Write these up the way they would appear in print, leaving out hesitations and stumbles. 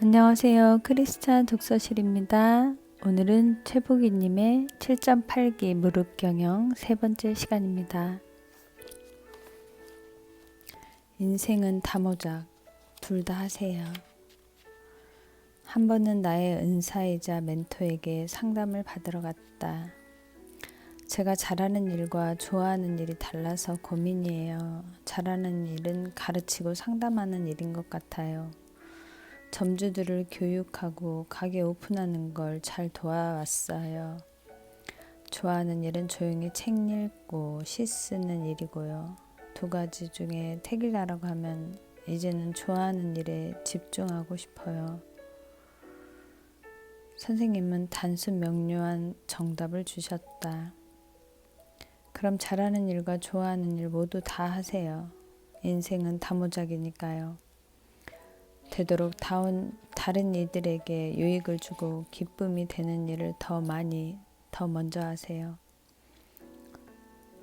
안녕하세요. 크리스찬 독서실입니다. 오늘은 최복희님의 7.8기 무릎경영 세 번째 시간입니다. 인생은 다모작, 둘 다 하세요. 한 번은 나의 은사이자 멘토에게 상담을 받으러 갔다. 제가 잘하는 일과 좋아하는 일이 달라서 고민이에요. 잘하는 일은 가르치고 상담하는 일인 것 같아요. 점주들을 교육하고 가게 오픈하는 걸 잘 도와왔어요. 좋아하는 일은 조용히 책 읽고 시 쓰는 일이고요. 두 가지 중에 택이라고 하면 이제는 좋아하는 일에 집중하고 싶어요. 선생님은 단순 명료한 정답을 주셨다. 그럼 잘하는 일과 좋아하는 일 모두 다 하세요. 인생은 다모작이니까요. 되도록 다른 이들에게 유익을 주고 기쁨이 되는 일을 더 먼저 하세요.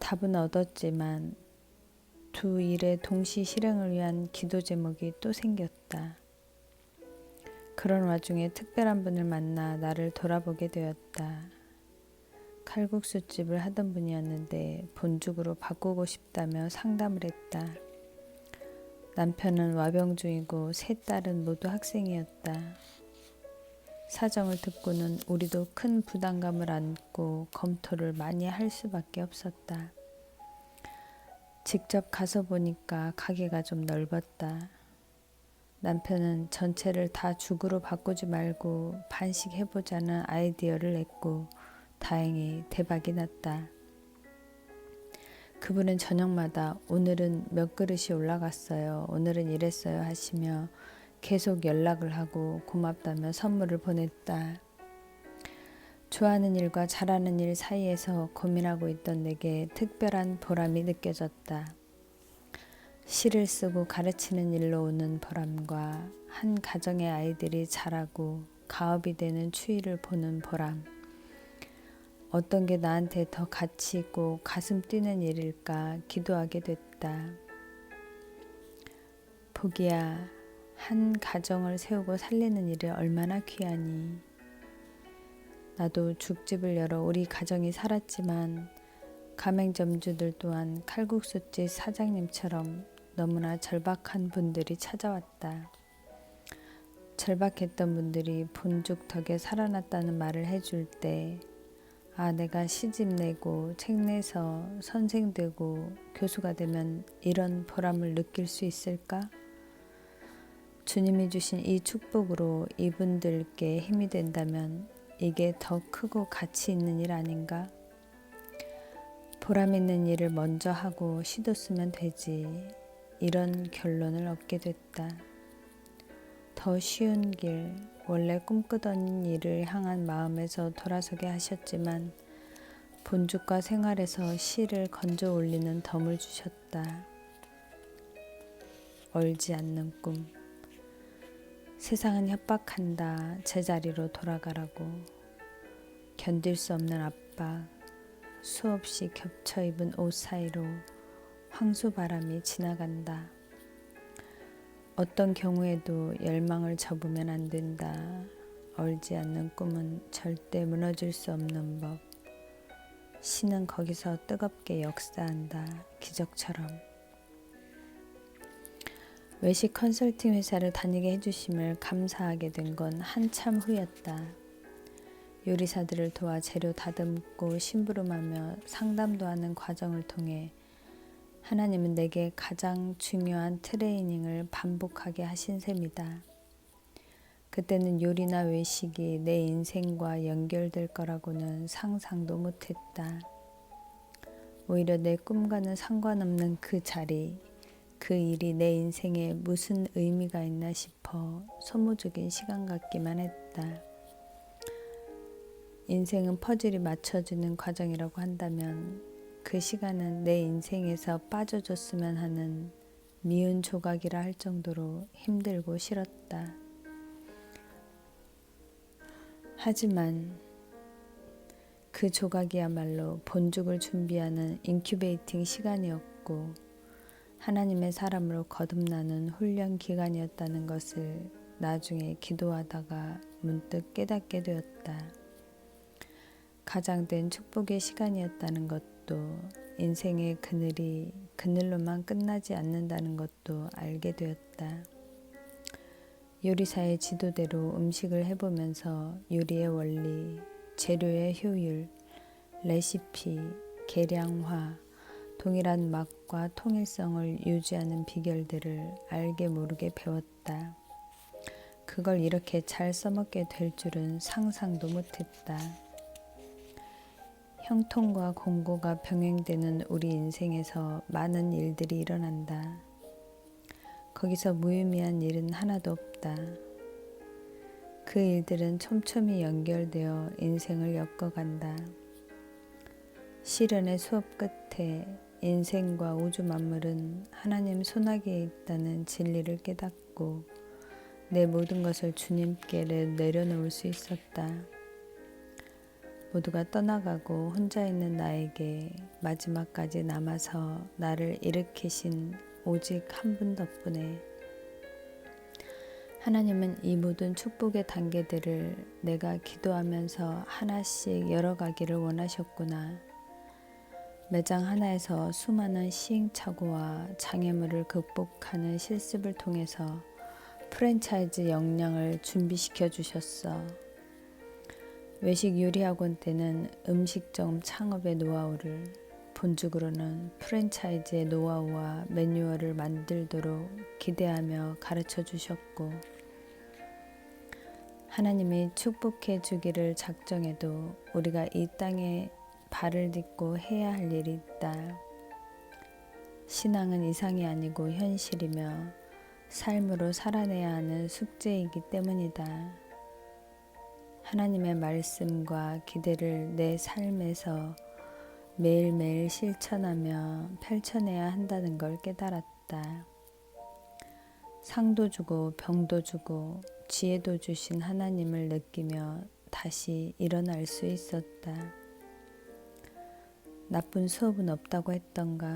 답은 얻었지만 두 일의 동시 실행을 위한 기도 제목이 또 생겼다. 그런 와중에 특별한 분을 만나 나를 돌아보게 되었다. 칼국수집을 하던 분이었는데 본죽으로 바꾸고 싶다며 상담을 했다. 남편은 와병 중이고 세 딸은 모두 학생이었다. 사정을 듣고는 우리도 큰 부담감을 안고 검토를 많이 할 수밖에 없었다. 직접 가서 보니까 가게가 좀 넓었다. 남편은 전체를 다 죽으로 바꾸지 말고 반씩 해보자는 아이디어를 냈고 다행히 대박이 났다. 그분은 저녁마다 오늘은 몇 그릇이 올라갔어요. 오늘은 이랬어요 하시며 계속 연락을 하고 고맙다며 선물을 보냈다. 좋아하는 일과 잘하는 일 사이에서 고민하고 있던 내게 특별한 보람이 느껴졌다. 시를 쓰고 가르치는 일로 오는 보람과 한 가정의 아이들이 자라고 가업이 되는 추이를 보는 보람. 어떤 게 나한테 더 가치 있고 가슴 뛰는 일일까 기도하게 됐다. 복이야, 한 가정을 세우고 살리는 일이 얼마나 귀하니. 나도 죽집을 열어 우리 가정이 살았지만 가맹점주들 또한 칼국수집 사장님처럼 너무나 절박한 분들이 찾아왔다. 절박했던 분들이 본죽 덕에 살아났다는 말을 해줄 때 내가 시집 내고 책 내서 선생 되고 교수가 되면 이런 보람을 느낄 수 있을까? 주님이 주신 이 축복으로 이분들께 힘이 된다면 이게 더 크고 가치 있는 일 아닌가? 보람 있는 일을 먼저 하고 시도쓰면 되지. 이런 결론을 얻게 됐다. 더 쉬운 길, 원래 꿈꾸던 일을 향한 마음에서 돌아서게 하셨지만 본죽과 생활에서 시를 건져 올리는 덤을 주셨다. 얼지 않는 꿈. 세상은 협박한다. 제자리로 돌아가라고. 견딜 수 없는 압박. 수없이 겹쳐 입은 옷 사이로 황소바람이 지나간다. 어떤 경우에도 열망을 접으면 안 된다. 얼지 않는 꿈은 절대 무너질 수 없는 법. 신은 거기서 뜨겁게 역사한다. 기적처럼. 외식 컨설팅 회사를 다니게 해주심을 감사하게 된 건 한참 후였다. 요리사들을 도와 재료 다듬고 심부름하며 상담도 하는 과정을 통해 하나님은 내게 가장 중요한 트레이닝을 반복하게 하신 셈이다. 그때는 요리나 외식이 내 인생과 연결될 거라고는 상상도 못했다. 오히려 내 꿈과는 상관없는 그 자리, 그 일이 내 인생에 무슨 의미가 있나 싶어 소모적인 시간 같기만 했다. 인생은 퍼즐이 맞춰지는 과정이라고 한다면 그 시간은 내 인생에서 빠져줬으면 하는 미운 조각이라 할 정도로 힘들고 싫었다. 하지만 그 조각이야말로 본죽을 준비하는 인큐베이팅 시간이었고 하나님의 사람으로 거듭나는 훈련 기간이었다는 것을 나중에 기도하다가 문득 깨닫게 되었다. 가장된 축복의 시간이었다는 것도, 인생의 그늘이 그늘로만 끝나지 않는다는 것도 알게 되었다. 요리사의 지도대로 음식을 해보면서 요리의 원리, 재료의 효율, 레시피, 계량화, 동일한 맛과 통일성을 유지하는 비결들을 알게 모르게 배웠다. 그걸 이렇게 잘 써먹게 될 줄은 상상도 못했다. 형통과 공고가 병행되는 우리 인생에서 많은 일들이 일어난다. 거기서 무의미한 일은 하나도 없다. 그 일들은 촘촘히 연결되어 인생을 엮어간다. 시련의 수업 끝에 인생과 우주 만물은 하나님 손아귀에 있다는 진리를 깨닫고 내 모든 것을 주님께 내려놓을 수 있었다. 모두가 떠나가고 혼자 있는 나에게 마지막까지 남아서 나를 일으키신 오직 한 분 덕분에 하나님은 이 모든 축복의 단계들을 내가 기도하면서 하나씩 열어가기를 원하셨구나. 매장 하나에서 수많은 시행착오와 장애물을 극복하는 실습을 통해서 프랜차이즈 역량을 준비시켜 주셨어. 외식 요리학원 때는 음식점 창업의 노하우를, 본죽으로는 프랜차이즈의 노하우와 매뉴얼을 만들도록 기대하며 가르쳐 주셨고, 하나님이 축복해 주기를 작정해도 우리가 이 땅에 발을 딛고 해야 할 일이 있다. 신앙은 이상이 아니고 현실이며 삶으로 살아내야 하는 숙제이기 때문이다. 하나님의 말씀과 기대를 내 삶에서 매일매일 실천하며 펼쳐내야 한다는 걸 깨달았다. 상도 주고 병도 주고 지혜도 주신 하나님을 느끼며 다시 일어날 수 있었다. 나쁜 수업은 없다고 했던가.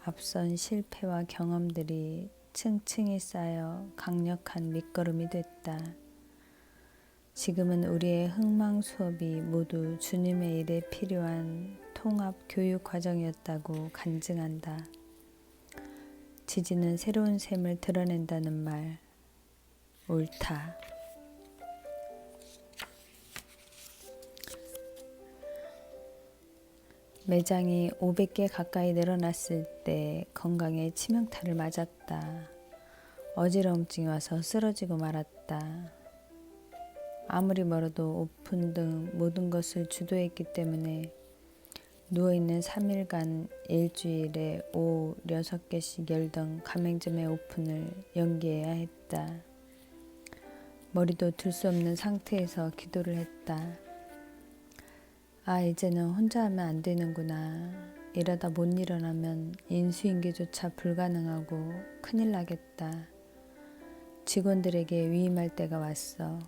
앞선 실패와 경험들이 층층이 쌓여 강력한 밑거름이 됐다. 지금은 우리의 흥망 수업이 모두 주님의 일에 필요한 통합 교육 과정이었다고 간증한다. 지지는 새로운 셈을 드러낸다는 말, 옳다. 매장이 500개 가까이 늘어났을 때 건강에 치명타를 맞았다. 어지러움증이 와서 쓰러지고 말았다. 아무리 멀어도 오픈 등 모든 것을 주도했기 때문에 누워있는 3일간 일주일에 5, 6개씩 열던 가맹점의 오픈을 연기해야 했다. 머리도 들 수 없는 상태에서 기도를 했다. 아, 이제는 혼자 하면 안 되는구나. 이러다 못 일어나면 인수인계조차 불가능하고 큰일 나겠다. 직원들에게 위임할 때가 왔어.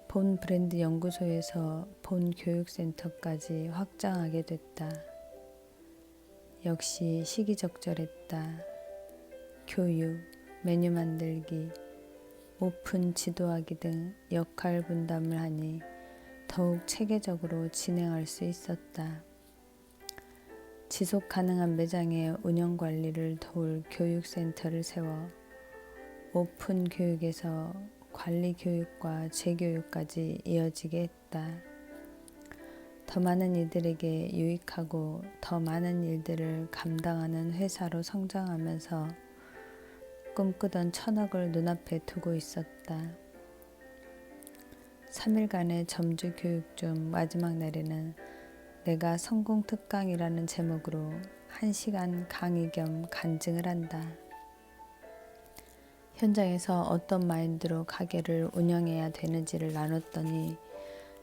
본 브랜드 연구소에서 본 교육센터까지 확장하게 됐다. 역시 시기적절했다. 교육, 메뉴 만들기, 오픈 지도하기 등 역할 분담을 하니 더욱 체계적으로 진행할 수 있었다. 지속 가능한 매장의 운영 관리를 도울 교육센터를 세워 오픈 교육에서 관리 교육과 재교육까지 이어지게 했다. 더 많은 이들에게 유익하고 더 많은 일들을 감당하는 회사로 성장하면서 꿈꾸던 1,000억을 눈앞에 두고 있었다. 3일간의 점주 교육 중 마지막 날에는 내가 성공 특강이라는 제목으로 1시간 강의 겸 간증을 한다. 현장에서 어떤 마인드로 가게를 운영해야 되는지를 나눴더니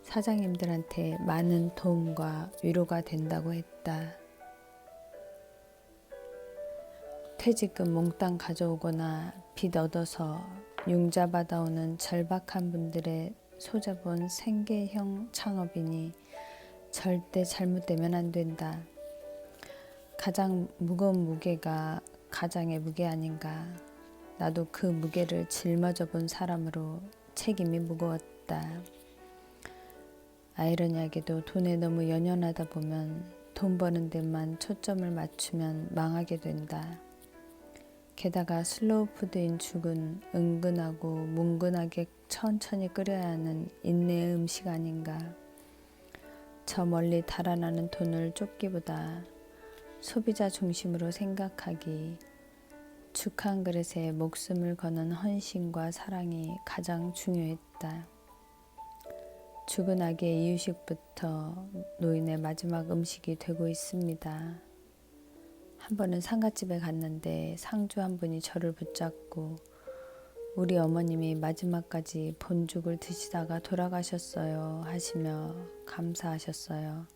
사장님들한테 많은 도움과 위로가 된다고 했다. 퇴직금 몽땅 가져오거나 빚 얻어서 융자 받아오는 절박한 분들의 소자본 생계형 창업이니 절대 잘못되면 안 된다. 가장 무거운 무게가 가장의 무게 아닌가. 나도 그 무게를 짊어져 본 사람으로 책임이 무거웠다. 아이러니하게도 돈에 너무 연연하다 보면 돈 버는 데만 초점을 맞추면 망하게 된다. 게다가 슬로우 푸드인 죽은 은근하고 뭉근하게 천천히 끓여야 하는 인내의 음식 아닌가. 저 멀리 달아나는 돈을 쫓기보다 소비자 중심으로 생각하기, 죽 한 그릇에 목숨을 거는 헌신과 사랑이 가장 중요했다. 죽은 아기의 이유식부터 노인의 마지막 음식이 되고 있습니다. 한 번은 상갓집에 갔는데 상주 한 분이 저를 붙잡고 우리 어머님이 마지막까지 본죽을 드시다가 돌아가셨어요 하시며 감사하셨어요.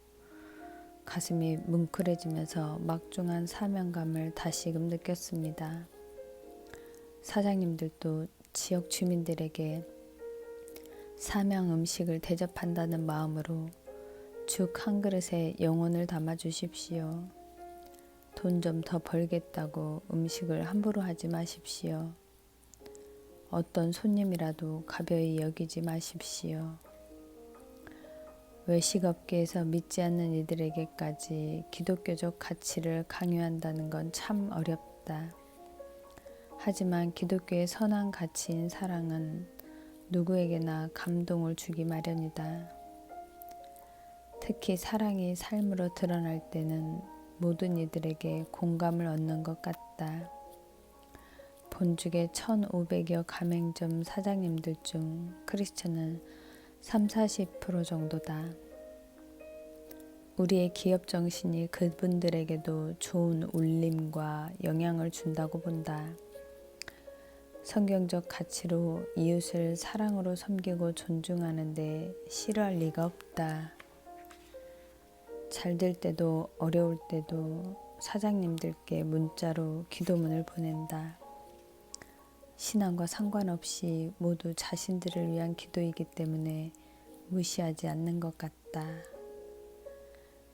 가슴이 뭉클해지면서 막중한 사명감을 다시금 느꼈습니다. 사장님들도 지역 주민들에게 사명 음식을 대접한다는 마음으로 죽 한 그릇에 영혼을 담아 주십시오. 돈 좀 더 벌겠다고 음식을 함부로 하지 마십시오. 어떤 손님이라도 가벼이 여기지 마십시오. 외식업계에서 믿지 않는 이들에게까지 기독교적 가치를 강요한다는 건 참 어렵다. 하지만 기독교의 선한 가치인 사랑은 누구에게나 감동을 주기 마련이다. 특히 사랑이 삶으로 드러날 때는 모든 이들에게 공감을 얻는 것 같다. 본죽의 1,500여 가맹점 사장님들 중 크리스천은 30-40% 정도다. 우리의 기업 정신이 그분들에게도 좋은 울림과 영향을 준다고 본다. 성경적 가치로 이웃을 사랑으로 섬기고 존중하는데 싫어할 리가 없다. 잘 될 때도 어려울 때도 사장님들께 문자로 기도문을 보낸다. 신앙과 상관없이 모두 자신들을 위한 기도이기 때문에 무시하지 않는 것 같다.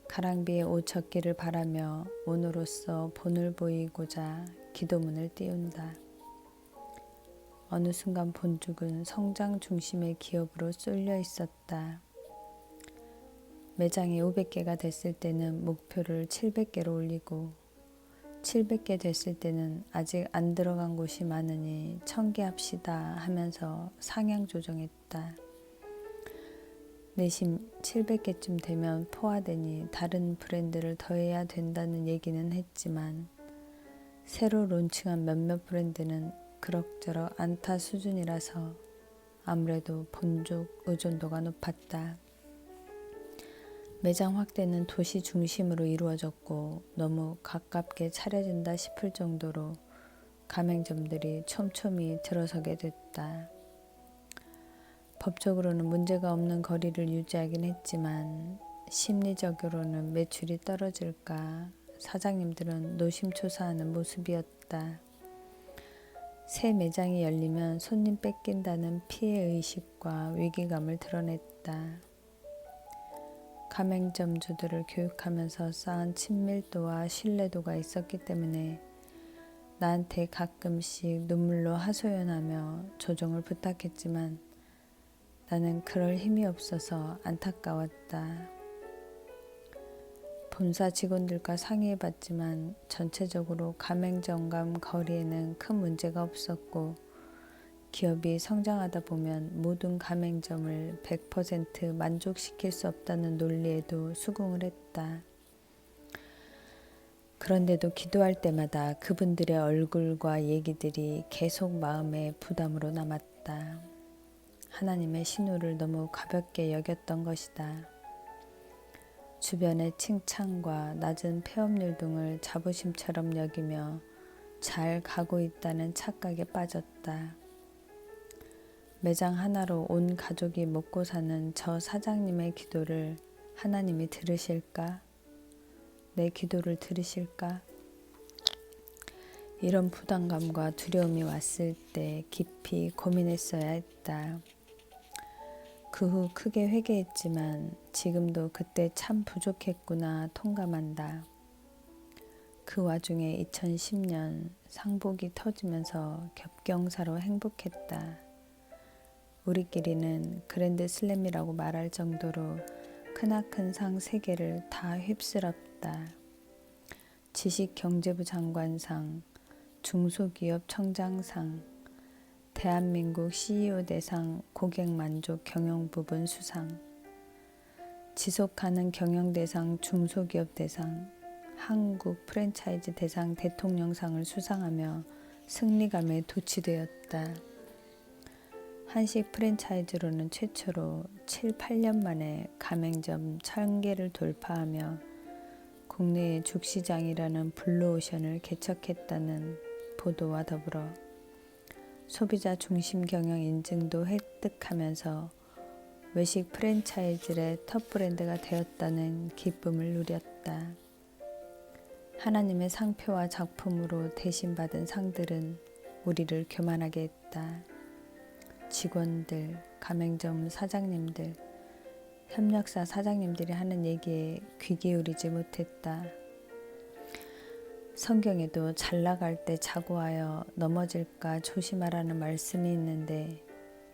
가랑비에 옷 젖기를 바라며 오너로서 본을 보이고자 기도문을 띄운다. 어느 순간 본죽은 성장 중심의 기업으로 쏠려 있었다. 매장이 500개가 됐을 때는 목표를 700개로 올리고 700개 됐을 때는 아직 안 들어간 곳이 많으니 1000개 합시다 하면서 상향 조정했다. 내심 700개쯤 되면 포화되니 다른 브랜드를 더해야 된다는 얘기는 했지만 새로 론칭한 몇몇 브랜드는 그럭저럭 안타 수준이라서 아무래도 본죽 의존도가 높았다. 매장 확대는 도시 중심으로 이루어졌고 너무 가깝게 차려진다 싶을 정도로 가맹점들이 촘촘히 들어서게 됐다. 법적으로는 문제가 없는 거리를 유지하긴 했지만 심리적으로는 매출이 떨어질까 사장님들은 노심초사하는 모습이었다. 새 매장이 열리면 손님 뺏긴다는 피해의식과 위기감을 드러냈다. 가맹점주들을 교육하면서 쌓은 친밀도와 신뢰도가 있었기 때문에 나한테 가끔씩 눈물로 하소연하며 조정을 부탁했지만 나는 그럴 힘이 없어서 안타까웠다. 본사 직원들과 상의해봤지만 전체적으로 가맹점감 거리에는 큰 문제가 없었고 기업이 성장하다 보면 모든 가맹점을 100% 만족시킬 수 없다는 논리에도 수긍을 했다. 그런데도 기도할 때마다 그분들의 얼굴과 얘기들이 계속 마음의 부담으로 남았다. 하나님의 신호를 너무 가볍게 여겼던 것이다. 주변의 칭찬과 낮은 폐업률 등을 자부심처럼 여기며 잘 가고 있다는 착각에 빠졌다. 매장 하나로 온 가족이 먹고 사는 저 사장님의 기도를 하나님이 들으실까? 내 기도를 들으실까? 이런 부담감과 두려움이 왔을 때 깊이 고민했어야 했다. 그 후 크게 회개했지만 지금도 그때 참 부족했구나 통감한다. 그 와중에 2010년 상복이 터지면서 겹경사로 행복했다. 우리끼리는 그랜드 슬램이라고 말할 정도로 크나큰 상 3개를 다 휩쓸었다. 지식경제부 장관상, 중소기업 청장상, 대한민국 CEO 대상 고객만족 경영부분 수상, 지속가능 경영대상 중소기업 대상, 한국 프랜차이즈 대상 대통령상을 수상하며 승리감에 도취되었다. 한식 프랜차이즈로는 최초로 7, 8년 만에 가맹점 1000개를 돌파하며 국내의 죽시장이라는 블루오션을 개척했다는 보도와 더불어 소비자 중심 경영 인증도 획득하면서 외식 프랜차이즈의 톱 브랜드가 되었다는 기쁨을 누렸다. 하나님의 상표와 작품으로 대신 받은 상들은 우리를 교만하게 했다. 직원들, 가맹점 사장님들, 협력사 사장님들이 하는 얘기에 귀 기울이지 못했다. 성경에도 잘 나갈 때 자고하여 넘어질까 조심하라는 말씀이 있는데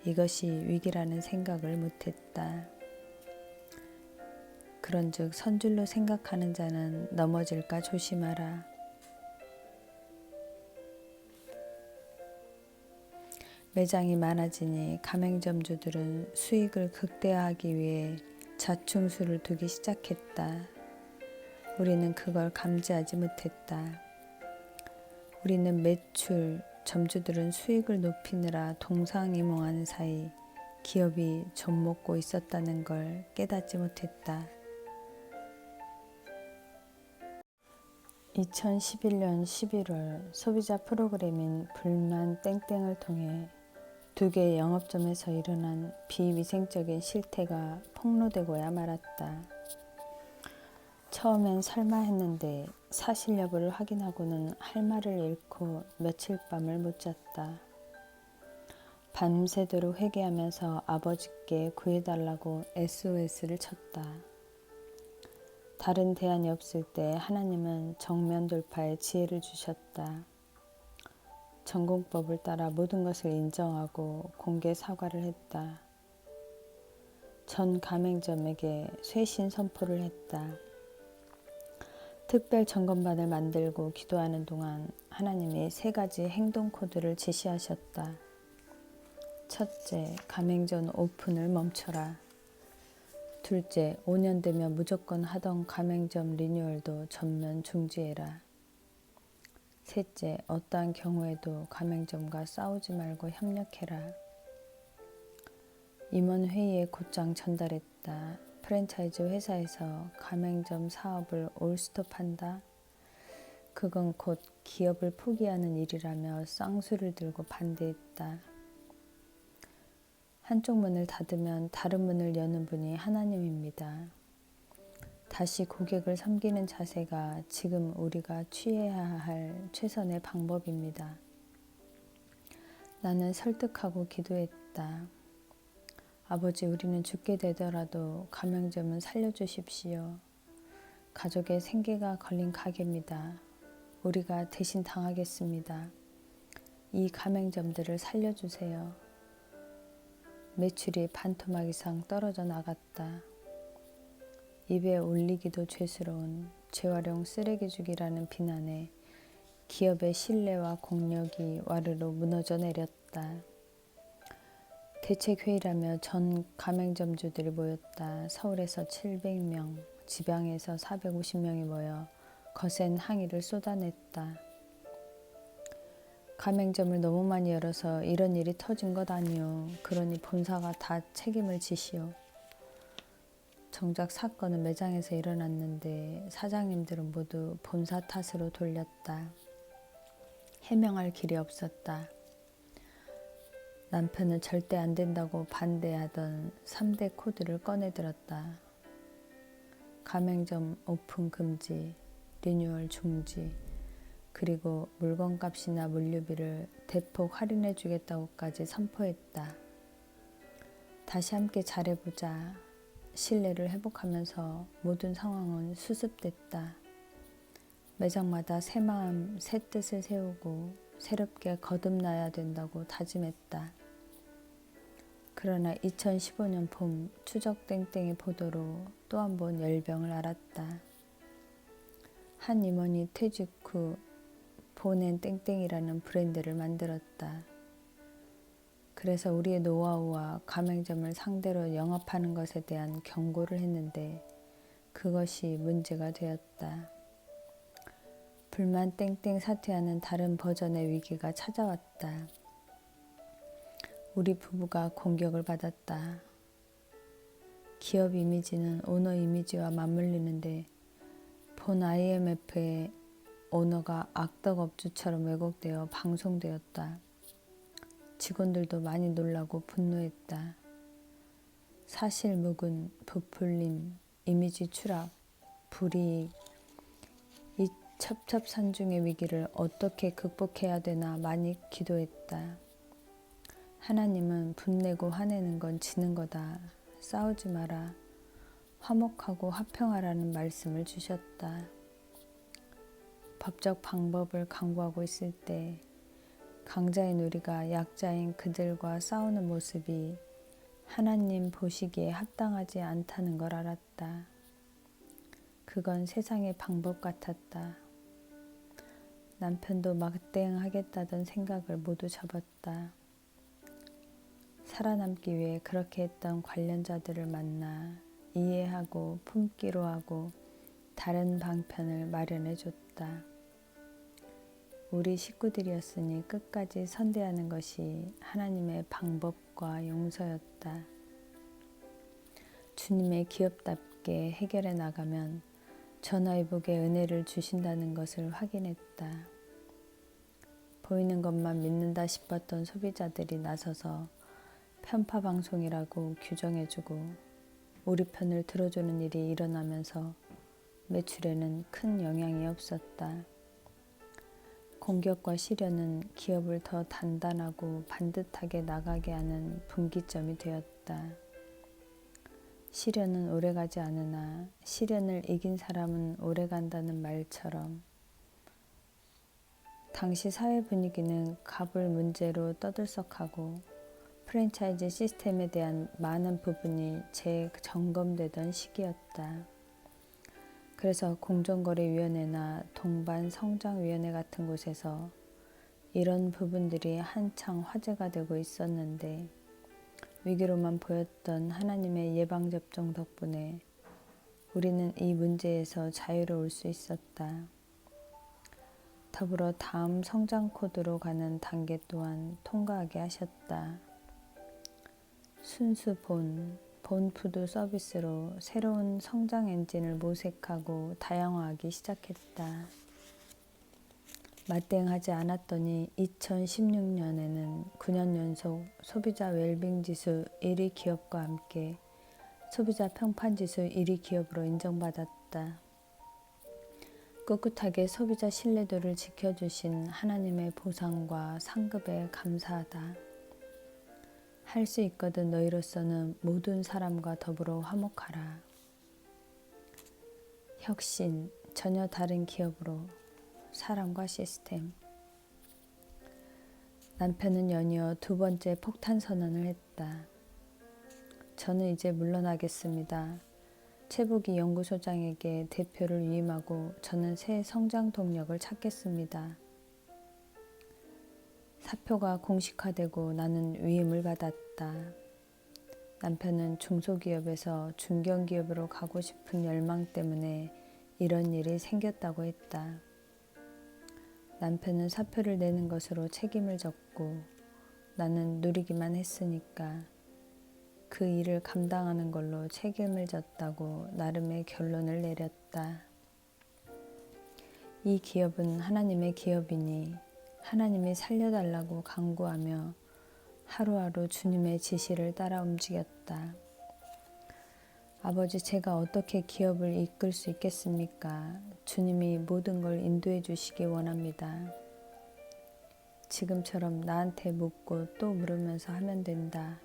이것이 위기라는 생각을 못했다. 그런즉 선줄로 생각하는 자는 넘어질까 조심하라. 매장이 많아지니 가맹점주들은 수익을 극대화하기 위해 자충수를 두기 시작했다. 우리는 그걸 감지하지 못했다. 우리는 매출, 점주들은 수익을 높이느라 동상이몽하는 사이 기업이 좀먹고 있었다는 걸 깨닫지 못했다. 2011년 11월 소비자 프로그램인 불만 땡땡을 통해 2개의 영업점에서 일어난 비위생적인 실태가 폭로되고야 말았다. 처음엔 설마 했는데 사실 여부를 확인하고는 할 말을 잃고 며칠 밤을 못 잤다. 밤새도록 회개하면서 아버지께 구해달라고 SOS를 쳤다. 다른 대안이 없을 때 하나님은 정면 돌파의 지혜를 주셨다. 전공법을 따라 모든 것을 인정하고 공개 사과를 했다. 전 가맹점에게 쇄신 선포를 했다. 특별 점검반을 만들고 기도하는 동안 하나님이 3가지 행동 코드를 제시하셨다. 첫째, 가맹점 오픈을 멈춰라. 둘째, 5년 되면 무조건 하던 가맹점 리뉴얼도 전면 중지해라. 셋째, 어떠한 경우에도 가맹점과 싸우지 말고 협력해라. 임원회의에 곧장 전달했다. 프랜차이즈 회사에서 가맹점 사업을 올스톱한다. 그건 곧 기업을 포기하는 일이라며 쌍수를 들고 반대했다. 한쪽 문을 닫으면 다른 문을 여는 분이 하나님입니다. 다시 고객을 섬기는 자세가 지금 우리가 취해야 할 최선의 방법입니다. 나는 설득하고 기도했다. 아버지, 우리는 죽게 되더라도 가맹점은 살려주십시오. 가족의 생계가 걸린 가게입니다. 우리가 대신 당하겠습니다. 이 가맹점들을 살려주세요. 매출이 반토막 이상 떨어져 나갔다. 입에 올리기도 죄스러운 재활용 쓰레기죽이라는 비난에 기업의 신뢰와 공력이 와르르 무너져 내렸다. 대책회의라며 전 가맹점주들이 모였다. 서울에서 700명, 지방에서 450명이 모여 거센 항의를 쏟아냈다. 가맹점을 너무 많이 열어서 이런 일이 터진 것 아니오. 그러니 본사가 다 책임을 지시오. 정작 사건은 매장에서 일어났는데 사장님들은 모두 본사 탓으로 돌렸다. 해명할 길이 없었다. 남편은 절대 안 된다고 반대하던 3대 코드를 꺼내들었다. 가맹점 오픈 금지, 리뉴얼 중지, 그리고 물건값이나 물류비를 대폭 할인해 주겠다고까지 선포했다. 다시 함께 잘해보자. 신뢰를 회복하면서 모든 상황은 수습됐다. 매장마다 새 마음, 새 뜻을 세우고 새롭게 거듭나야 된다고 다짐했다. 그러나 2015년 봄 추적땡땡이 보도로 또 한 번 열병을 알았다. 한 임원이 퇴직 후 보낸 땡땡이라는 브랜드를 만들었다. 그래서 우리의 노하우와 가맹점을 상대로 영업하는 것에 대한 경고를 했는데 그것이 문제가 되었다. 불만 땡땡 사퇴하는 다른 버전의 위기가 찾아왔다. 우리 부부가 공격을 받았다. 기업 이미지는 오너 이미지와 맞물리는데 본 IMF의 오너가 악덕업주처럼 왜곡되어 방송되었다. 직원들도 많이 놀라고 분노했다. 사실 묵은, 부풀림, 이미지 추락, 불이익, 이 첩첩산중의 위기를 어떻게 극복해야 되나 많이 기도했다. 하나님은 분내고 화내는 건 지는 거다. 싸우지 마라. 화목하고 화평하라는 말씀을 주셨다. 법적 방법을 강구하고 있을 때 강자인 우리가 약자인 그들과 싸우는 모습이 하나님 보시기에 합당하지 않다는 걸 알았다. 그건 세상의 방법 같았다. 남편도 막대응하겠다던 생각을 모두 접었다. 살아남기 위해 그렇게 했던 관련자들을 만나 이해하고 품기로 하고 다른 방편을 마련해 줬다. 우리 식구들이었으니 끝까지 선대하는 것이 하나님의 방법과 용서였다. 주님의 기업답게 해결해 나가면 전화위복의 은혜를 주신다는 것을 확인했다. 보이는 것만 믿는다 싶었던 소비자들이 나서서 편파 방송이라고 규정해주고 우리 편을 들어주는 일이 일어나면서 매출에는 큰 영향이 없었다. 공격과 시련은 기업을 더 단단하고 반듯하게 나가게 하는 분기점이 되었다. 시련은 오래가지 않으나 시련을 이긴 사람은 오래간다는 말처럼 당시 사회 분위기는 갑을 문제로 떠들썩하고 프랜차이즈 시스템에 대한 많은 부분이 재점검되던 시기였다. 그래서 공정거래위원회나 동반성장위원회 같은 곳에서 이런 부분들이 한창 화제가 되고 있었는데 위기로만 보였던 하나님의 예방접종 덕분에 우리는 이 문제에서 자유로울 수 있었다. 더불어 다음 성장 코드로 가는 단계 또한 통과하게 하셨다. 순수 본푸드 서비스로 새로운 성장 엔진을 모색하고 다양화하기 시작했다. 맞대응하지 않았더니 2016년에는 9년 연속 소비자 웰빙 지수 1위 기업과 함께 소비자 평판 지수 1위 기업으로 인정받았다. 꿋꿋하게 소비자 신뢰도를 지켜주신 하나님의 보상과 상급에 감사하다. 할 수 있거든 너희로서는 모든 사람과 더불어 화목하라. 혁신, 전혀 다른 기업으로 사람과 시스템. 남편은 연이어 두 번째 폭탄 선언을 했다. 저는 이제 물러나겠습니다. 최부기 연구소장에게 대표를 위임하고 저는 새 성장 동력을 찾겠습니다. 사표가 공식화되고 나는 위임을 받았다. 남편은 중소기업에서 중견기업으로 가고 싶은 열망 때문에 이런 일이 생겼다고 했다. 남편은 사표를 내는 것으로 책임을 졌고 나는 누리기만 했으니까 그 일을 감당하는 걸로 책임을 졌다고 나름의 결론을 내렸다. 이 기업은 하나님의 기업이니 하나님이 살려달라고 간구하며 하루하루 주님의 지시를 따라 움직였다. 아버지, 제가 어떻게 기업을 이끌 수 있겠습니까? 주님이 모든 걸 인도해 주시기 원합니다. 지금처럼 나한테 묻고 또 물으면서 하면 된다.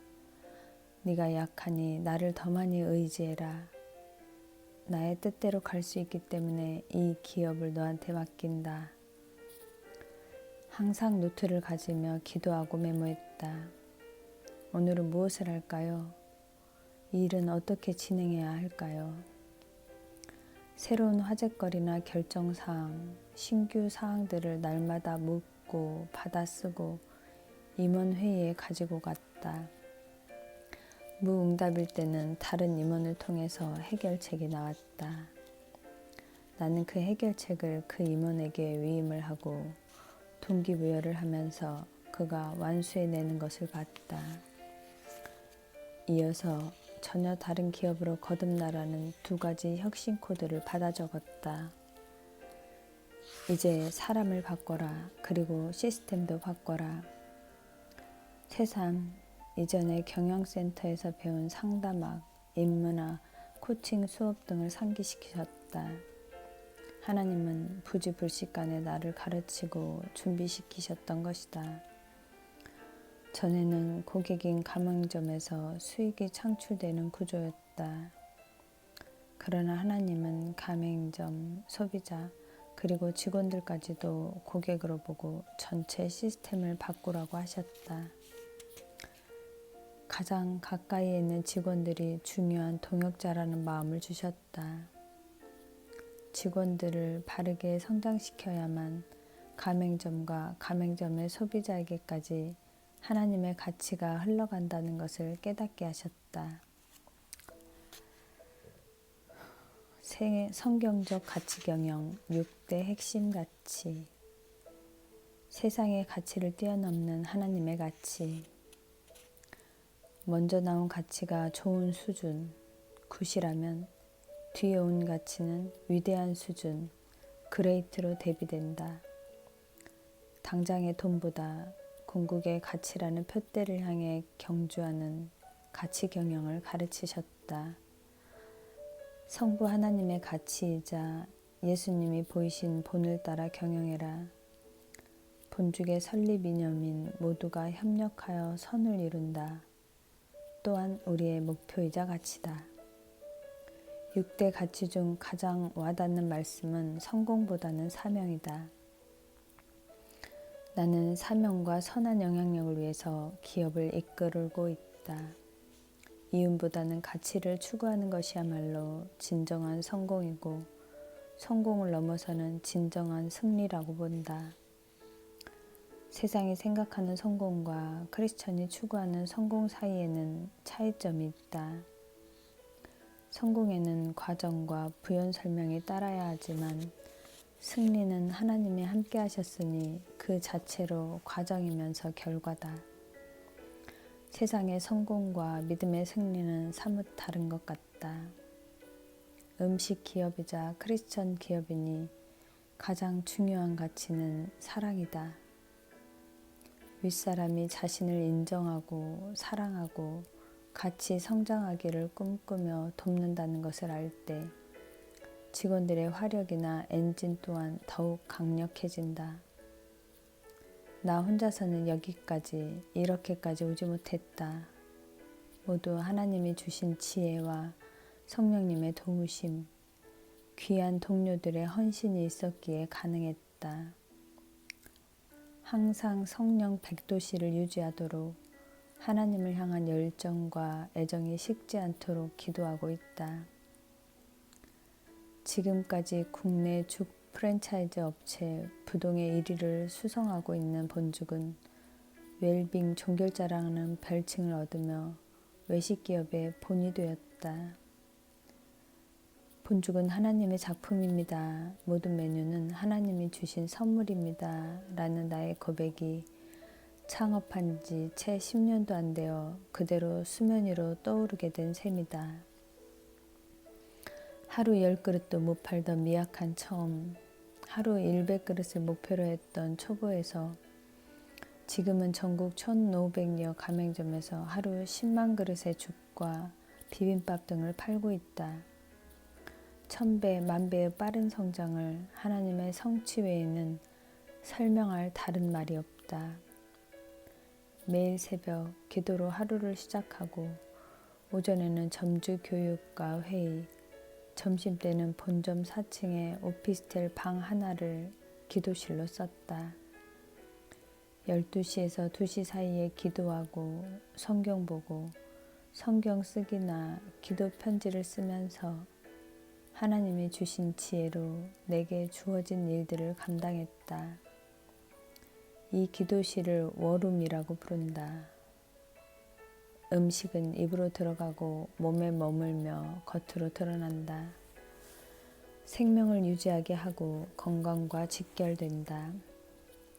네가 약하니 나를 더 많이 의지해라. 나의 뜻대로 갈 수 있기 때문에 이 기업을 너한테 맡긴다. 항상 노트를 가지며 기도하고 메모했다. 오늘은 무엇을 할까요? 이 일은 어떻게 진행해야 할까요? 새로운 화제거리나 결정사항, 신규 사항들을 날마다 묻고 받아쓰고 임원회의에 가지고 갔다. 무응답일 때는 다른 임원을 통해서 해결책이 나왔다. 나는 그 해결책을 그 임원에게 위임을 하고 동기부여를 하면서 그가 완수해내는 것을 봤다. 이어서 전혀 다른 기업으로 거듭나라는 2가지 혁신 코드를 받아 적었다. 이제 사람을 바꿔라. 그리고 시스템도 바꿔라. 새삼 이전에 경영센터에서 배운 상담학, 인문학, 코칭 수업 등을 상기시키셨다. 하나님은 부지불식간에 나를 가르치고 준비시키셨던 것이다. 전에는 고객인 가맹점에서 수익이 창출되는 구조였다. 그러나 하나님은 가맹점, 소비자, 그리고 직원들까지도 고객으로 보고 전체 시스템을 바꾸라고 하셨다. 가장 가까이에 있는 직원들이 중요한 동역자라는 마음을 주셨다. 직원들을 바르게 성장시켜야만 가맹점과 가맹점의 소비자에게까지 하나님의 가치가 흘러간다는 것을 깨닫게 하셨다. 성경적 가치 경영 6대 핵심 가치. 세상의 가치를 뛰어넘는 하나님의 가치. 먼저 나온 가치가 좋은 수준, 굿이라면 뒤에 온 가치는 위대한 수준, 그레이트로 대비된다. 당장의 돈보다 궁극의 가치라는 표대를 향해 경주하는 가치 경영을 가르치셨다. 성부 하나님의 가치이자 예수님이 보이신 본을 따라 경영해라. 본죽의 설립 이념인 모두가 협력하여 선을 이룬다. 또한 우리의 목표이자 가치다. 6대 가치 중 가장 와닿는 말씀은 성공보다는 사명이다. 나는 사명과 선한 영향력을 위해서 기업을 이끌고 있다. 이윤보다는 가치를 추구하는 것이야말로 진정한 성공이고 성공을 넘어서는 진정한 승리라고 본다. 세상이 생각하는 성공과 크리스천이 추구하는 성공 사이에는 차이점이 있다. 성공에는 과정과 부연 설명이 따라야 하지만 승리는 하나님이 함께 하셨으니 그 자체로 과정이면서 결과다. 세상의 성공과 믿음의 승리는 사뭇 다른 것 같다. 음식 기업이자 크리스천 기업이니 가장 중요한 가치는 사랑이다. 윗사람이 자신을 인정하고 사랑하고 같이 성장하기를 꿈꾸며 돕는다는 것을 알 때 직원들의 화력이나 엔진 또한 더욱 강력해진다. 나 혼자서는 여기까지 이렇게까지 오지 못했다. 모두 하나님이 주신 지혜와 성령님의 도우심, 귀한 동료들의 헌신이 있었기에 가능했다. 항상 성령 100도씨를 유지하도록 하나님을 향한 열정과 애정이 식지 않도록 기도하고 있다. 지금까지 국내 죽 프랜차이즈 업체 부동의 1위를 수성하고 있는 본죽은 웰빙 종결자라는 별칭을 얻으며 외식기업의 본이 되었다. 본죽은 하나님의 작품입니다. 모든 메뉴는 하나님이 주신 선물입니다. 라는 나의 고백이 창업한 지 채 10년도 안 되어 그대로 수면 위로 떠오르게 된 셈이다. 하루 10그릇도 못 팔던 미약한 처음, 하루 100그릇을 목표로 했던 초보에서 지금은 전국 1,500여 가맹점에서 하루 10만 그릇의 죽과 비빔밥 등을 팔고 있다. 1000배, 만배의 빠른 성장을 하나님의 성취 외에는 설명할 다른 말이 없다. 매일 새벽 기도로 하루를 시작하고 오전에는 점주 교육과 회의, 점심때는 본점 4층에 오피스텔 방 하나를 기도실로 썼다. 12시에서 2시 사이에 기도하고 성경 보고 성경 쓰기나 기도 편지를 쓰면서 하나님이 주신 지혜로 내게 주어진 일들을 감당했다. 이 기도실을 워룸이라고 부른다. 음식은 입으로 들어가고 몸에 머물며 겉으로 드러난다. 생명을 유지하게 하고 건강과 직결된다.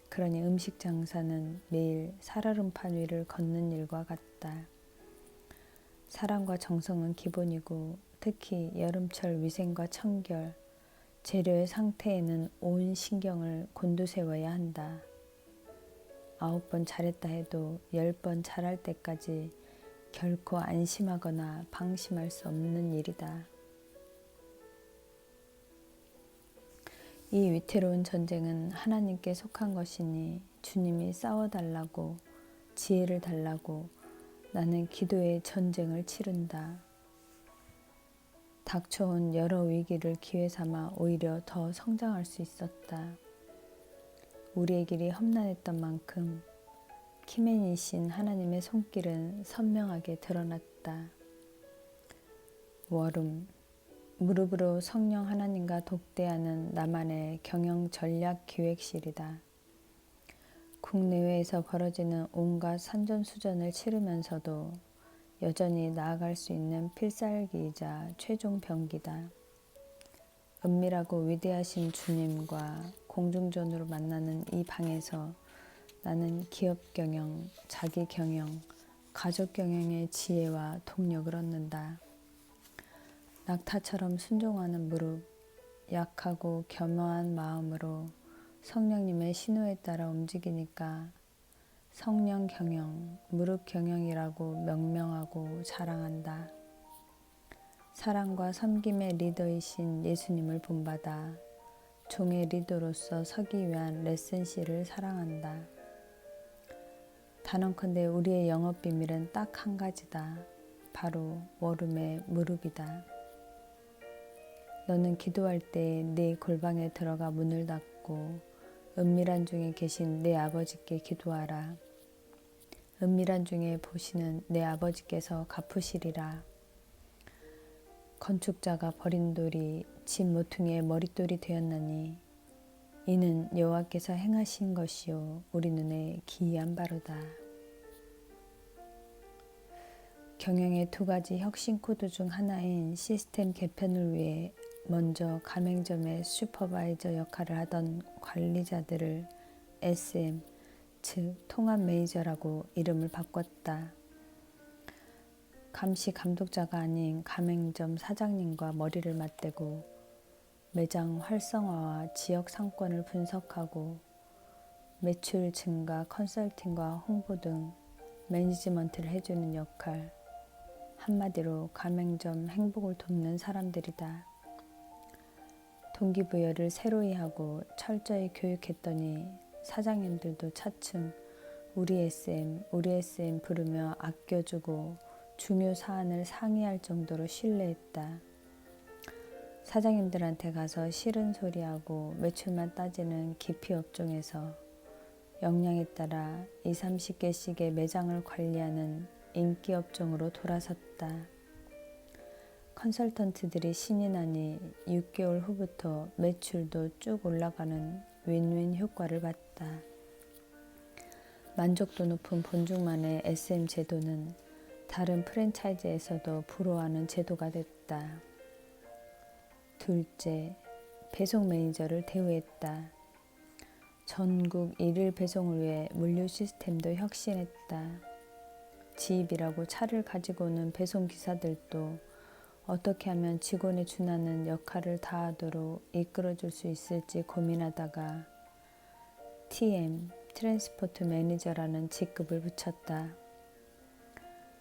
그러니 음식 장사는 매일 살얼음판 위를 걷는 일과 같다. 사랑과 정성은 기본이고 특히 여름철 위생과 청결, 재료의 상태에는 온 신경을 곤두세워야 한다. 9번 잘했다 해도 10번 잘할 때까지 결코 안심하거나 방심할 수 없는 일이다. 이 위태로운 전쟁은 하나님께 속한 것이니 주님이 싸워달라고 지혜를 달라고 나는 기도의 전쟁을 치른다. 닥쳐온 여러 위기를 기회 삼아 오히려 더 성장할 수 있었다. 우리의 길이 험난했던 만큼 키맨이신 하나님의 손길은 선명하게 드러났다. 워룸, 무릎으로 성령 하나님과 독대하는 나만의 경영 전략 기획실이다. 국내외에서 벌어지는 온갖 산전수전을 치르면서도 여전히 나아갈 수 있는 필살기이자 최종 병기다. 은밀하고 위대하신 주님과 공중전으로 만나는 이 방에서 나는 기업 경영, 자기 경영, 가족 경영의 지혜와 동력을 얻는다. 낙타처럼 순종하는 무릎, 약하고 겸허한 마음으로 성령님의 신호에 따라 움직이니까 성령 경영, 무릎 경영이라고 명명하고 자랑한다. 사랑과 섬김의 리더이신 예수님을 본받아 종의 리더로서 서기 위한 레슨실을 사랑한다. 단언컨대 우리의 영업 비밀은 딱 한 가지다. 바로 워룸의 무릎이다. 너는 기도할 때 내 골방에 들어가 문을 닫고 은밀한 중에 계신 내 아버지께 기도하라. 은밀한 중에 보시는 내 아버지께서 갚으시리라. 건축자가 버린 돌이 집 모퉁이의 머릿돌이 되었나니 이는 여호와께서 행하신 것이요 우리 눈에 기이한 바로다. 경영의 두 가지 혁신 코드 중 하나인 시스템 개편을 위해 먼저 가맹점의 슈퍼바이저 역할을 하던 관리자들을 SM, 즉 통합 매니저라고 이름을 바꿨다. 감시 감독자가 아닌 가맹점 사장님과 머리를 맞대고 매장 활성화와 지역 상권을 분석하고 매출 증가, 컨설팅과 홍보 등 매니지먼트를 해주는 역할, 한마디로 가맹점 행복을 돕는 사람들이다. 동기부여를 새로이 하고 철저히 교육했더니 사장님들도 차츰 우리 SM 부르며 아껴주고 중요 사안을 상의할 정도로 신뢰했다. 사장님들한테 가서 싫은 소리하고 매출만 따지는 기피 업종에서 역량에 따라 20-30개씩의 매장을 관리하는 인기 업종으로 돌아섰다. 컨설턴트들이 신이 나니 6개월 후부터 매출도 쭉 올라가는 윈윈 효과를 봤다. 만족도 높은 본중만의 SM 제도는 다른 프랜차이즈에서도 부러워하는 제도가 됐다. 둘째, 배송 매니저를 대우했다. 전국 일일 배송을 위해 물류 시스템도 혁신했다. 지입이라고 차를 가지고 오는 배송기사들도 어떻게 하면 직원에 준하는 역할을 다하도록 이끌어줄 수 있을지 고민하다가 TM, 트랜스포트 매니저라는 직급을 붙였다.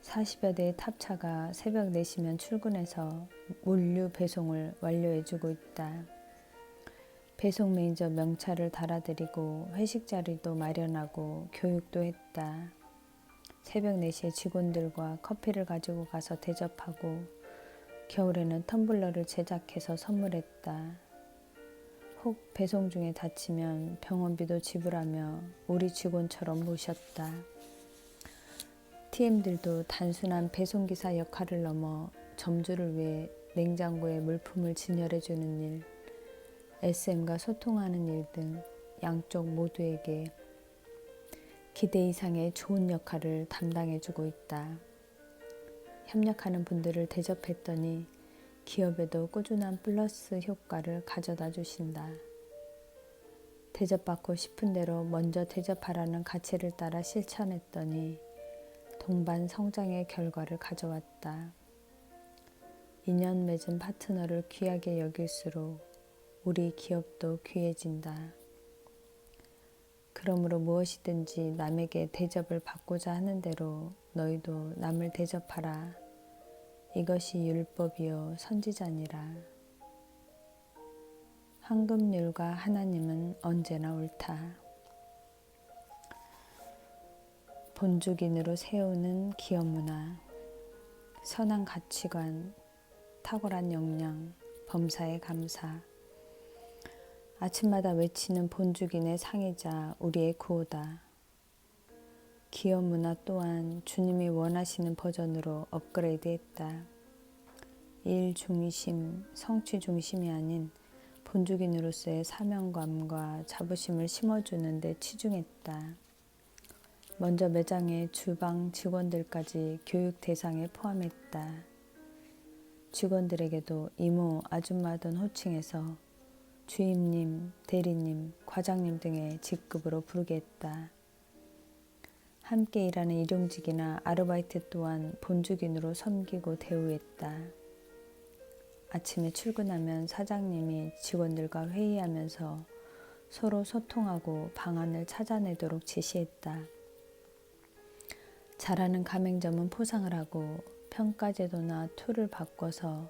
40여 대의 탑차가 새벽 4시면 출근해서 물류 배송을 완료해주고 있다. 배송 매니저 명찰을 달아드리고 회식 자리도 마련하고 교육도 했다. 새벽 4시에 직원들과 커피를 가지고 가서 대접하고 겨울에는 텀블러를 제작해서 선물했다. 혹 배송 중에 다치면 병원비도 지불하며 우리 직원처럼 모셨다. TM들도 단순한 배송기사 역할을 넘어 점주를 위해 냉장고에 물품을 진열해주는 일, SM과 소통하는 일 등 양쪽 모두에게 기대 이상의 좋은 역할을 담당해주고 있다. 협력하는 분들을 대접했더니 기업에도 꾸준한 플러스 효과를 가져다 주신다. 대접받고 싶은 대로 먼저 대접하라는 가치를 따라 실천했더니 동반 성장의 결과를 가져왔다. 인연 맺은 파트너를 귀하게 여길수록 우리 기업도 귀해진다. 그러므로 무엇이든지 남에게 대접을 받고자 하는 대로 너희도 남을 대접하라. 이것이 율법이요 선지자니라. 황금률과 하나님은 언제나 옳다. 본죽인으로 세우는 기업 문화, 선한 가치관, 탁월한 역량, 범사에 감사. 아침마다 외치는 본죽인의 상이자 우리의 구호다. 기업 문화 또한 주님이 원하시는 버전으로 업그레이드했다. 일 중심, 성취 중심이 아닌 본죽인으로서의 사명감과 자부심을 심어주는 데 치중했다. 먼저 매장의 주방 직원들까지 교육 대상에 포함했다. 직원들에게도 이모, 아줌마던 호칭에서 주임님, 대리님, 과장님 등의 직급으로 부르게 했다. 함께 일하는 일용직이나 아르바이트 또한 본죽인으로 섬기고 대우했다. 아침에 출근하면 사장님이 직원들과 회의하면서 서로 소통하고 방안을 찾아내도록 지시했다. 잘하는 가맹점은 포상을 하고 평가제도나 툴을 바꿔서